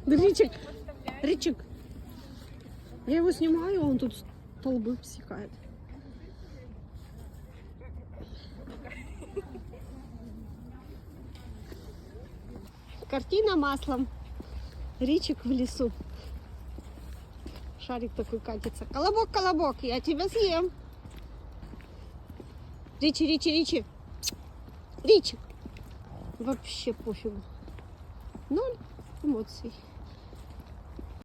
Ричик, Ричик. Я его снимаю, он тут столбы всекает. Картина маслом. Ричик в лесу. Шарик такой катится. Колобок, колобок, я тебя съем. Ричи, Ричи, Ричи. Ричик. Вообще пофигу. Ноль эмоций.